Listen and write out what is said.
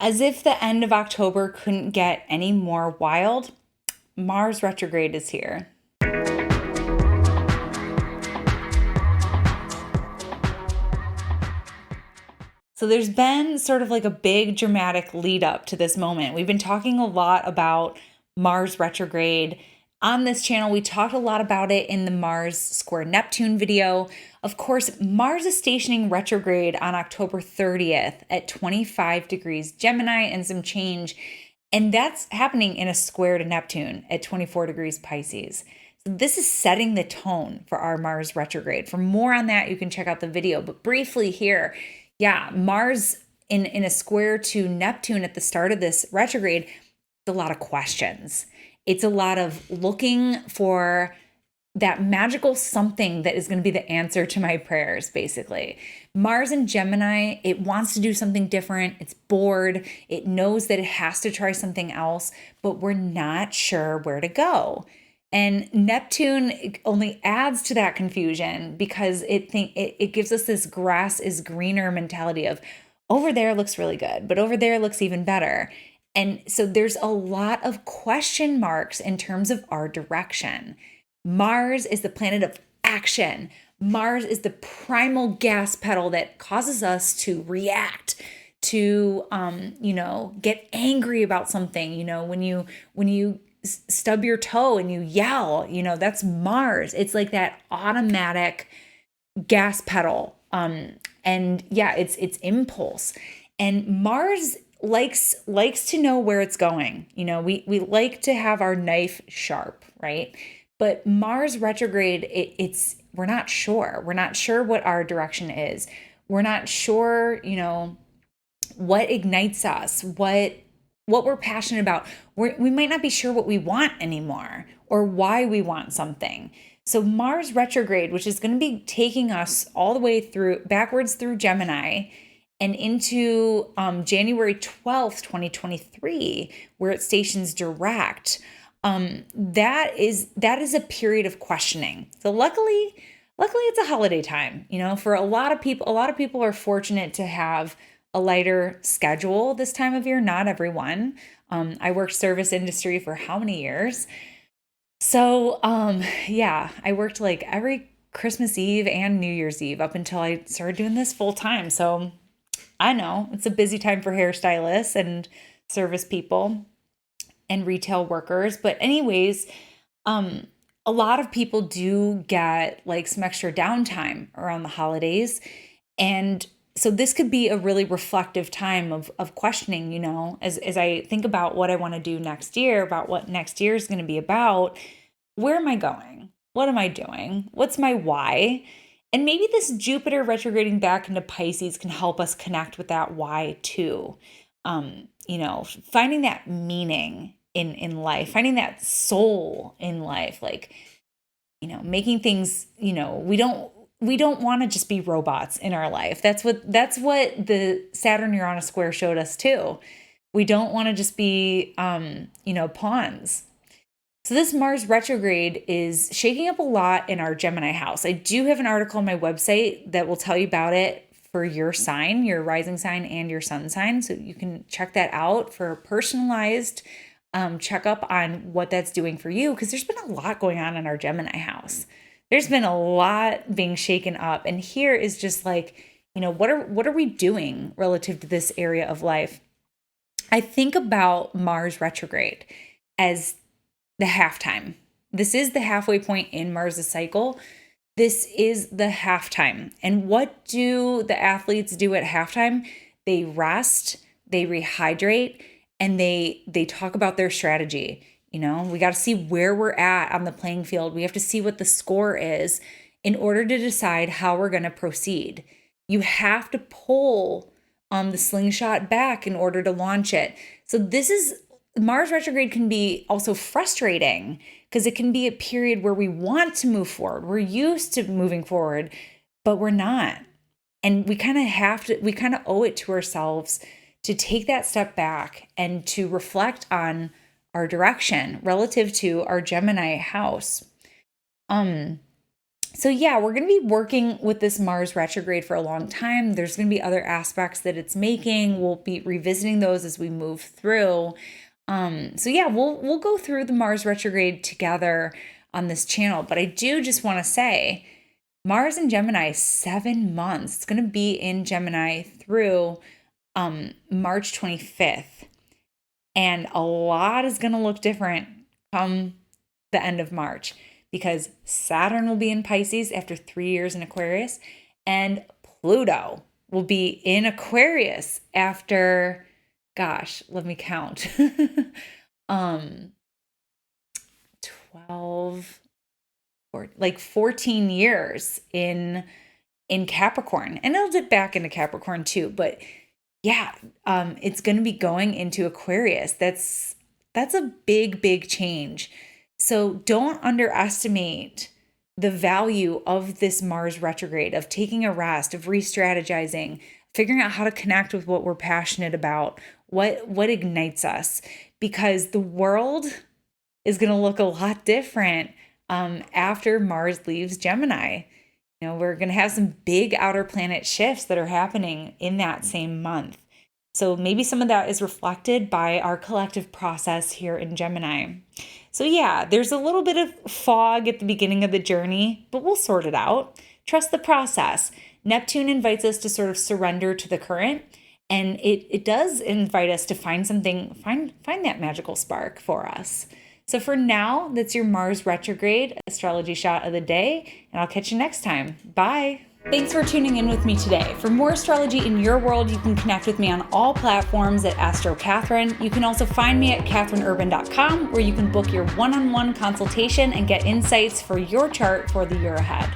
As if the end of October couldn't get any more wild, Mars retrograde is here. So there's been sort of like a big dramatic lead up to this moment. We've been talking a lot about Mars retrograde. On this channel, we talked a lot about it in the Mars square Neptune video. Of course, Mars is stationing retrograde on October 30th at 25 degrees Gemini and some change. And that's happening in a square to Neptune at 24 degrees Pisces. So this is setting the tone for our Mars retrograde. For more on that, you can check out the video. But briefly here, yeah, Mars in a square to Neptune at the start of this retrograde, a lot of questions. It's a lot of looking for that magical something that is going to be the answer to my prayers, basically. Mars in Gemini, it wants to do something different. It's bored. It knows that it has to try something else, but we're not sure where to go. And Neptune only adds to that confusion because it gives us this grass is greener mentality of over there looks really good, but over there looks even better. And so there's a lot of question marks in terms of our direction. Mars is the planet of action. Mars is the primal gas pedal that causes us to react, to get angry about something. When you stub your toe and you yell, that's Mars. It's like that automatic gas pedal. And yeah, it's impulse. And Mars likes to know where it's going. We like to have our knife sharp, right? But Mars retrograde, we're not sure. We're not sure what our direction is. We're not sure, what ignites us, what we're passionate about. We might not be sure what we want anymore or why we want something. So Mars retrograde, which is going to be taking us all the way backwards through Gemini and into January 12th, 2023, where it stations direct. That is a period of questioning. So luckily it's a holiday time. For a lot of people are fortunate to have a lighter schedule this time of year. Not everyone. I worked service industry for how many years? So, I worked like every Christmas Eve and New Year's Eve up until I started doing this full time. So I know it's a busy time for hairstylists and service people and retail workers. But anyways, a lot of people do get like some extra downtime around the holidays. And so this could be a really reflective time of questioning, as I think about what I want to do next year, about what next year is going to be about. Where am I going? What am I doing? What's my why? And maybe this Jupiter retrograding back into Pisces can help us connect with that why too. Finding that meaning in life, finding that soul in life, like, making things, we don't want to just be robots in our life. That's what the Saturn Uranus square showed us too. We don't want to just be, pawns. So this Mars retrograde is shaking up a lot in our Gemini house. I do have an article on my website that will tell you about it for your sign, your rising sign and your sun sign. So you can check that out for a personalized checkup on what that's doing for you. Because there's been a lot going on in our Gemini house. There's been a lot being shaken up. And here is just like, what are we doing relative to this area of life? I think about Mars retrograde as the halftime. This is the halfway point in Mars' cycle. This is the halftime. And what do the athletes do at halftime? They rest, they rehydrate, and they talk about their strategy. We got to see where we're at on the playing field. We have to see what the score is in order to decide how we're going to proceed. You have to pull the slingshot back in order to launch it. So Mars retrograde can be also frustrating because it can be a period where we want to move forward. We're used to moving forward, but we're not. And we kind of owe it to ourselves to take that step back and to reflect on our direction relative to our Gemini house. So yeah, we're going to be working with this Mars retrograde for a long time. There's going to be other aspects that it's making. We'll be revisiting those as we move through. So yeah, we'll go through the Mars retrograde together on this channel. But I do just want to say, Mars in Gemini, 7 months. It's going to be in Gemini through March 25th. And a lot is going to look different come the end of March, because Saturn will be in Pisces after 3 years in Aquarius, and Pluto will be in Aquarius after, gosh, let me count. 12 or like 14 years in Capricorn. And it'll dip back into Capricorn too, but yeah, it's going to be going into Aquarius. That's a big change. So don't underestimate the value of this Mars retrograde, of taking a rest, of re-strategizing, figuring out how to connect with what we're passionate about, what ignites us, because the world is going to look a lot different after Mars leaves Gemini. We're going to have some big outer planet shifts that are happening in that same month. So maybe some of that is reflected by our collective process here in Gemini. So yeah, there's a little bit of fog at the beginning of the journey, but we'll sort it out. Trust the process. Neptune invites us to sort of surrender to the current, and it does invite us to find something, find that magical spark for us. So for now, that's your Mars retrograde astrology shot of the day, and I'll catch you next time. Bye. Thanks for tuning in with me today. For more astrology in your world, you can connect with me on all platforms at Astro Catherine. You can also find me at catherineurban.com, where you can book your one-on-one consultation and get insights for your chart for the year ahead.